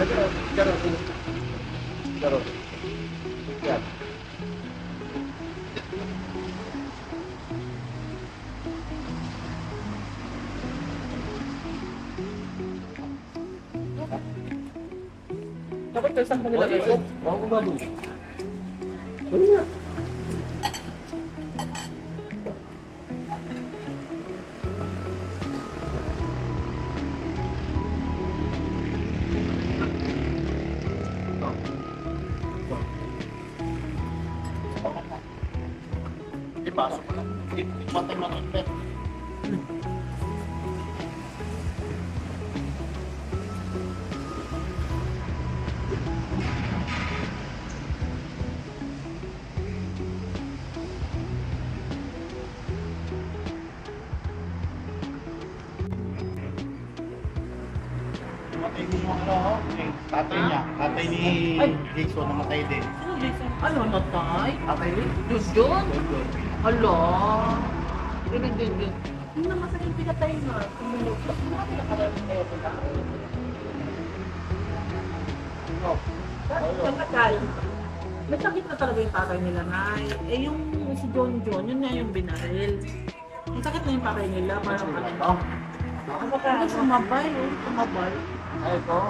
Yan. Dapat kayo saan kanila kayo? Ako baboy. Ano nga? Ipasok ko lang. Matay-matay. Matay din yung tatay niya. Tatay ni Jason namatay din. Sino Jason? Ano, natay? Tatay ni Jujun? Hala. Yun. Yung naman sa yung pinatay nga. Kumulog. Bakit nga pinakaroon kayo? Pagkakal. May sakit na talaga yung tatay nila, Nay. Eh yung si John, yun nga yung binaril. May sakit na yung tatay nila. Parang ano. Ano sumabay, oh. Sumabay. Ay, ito.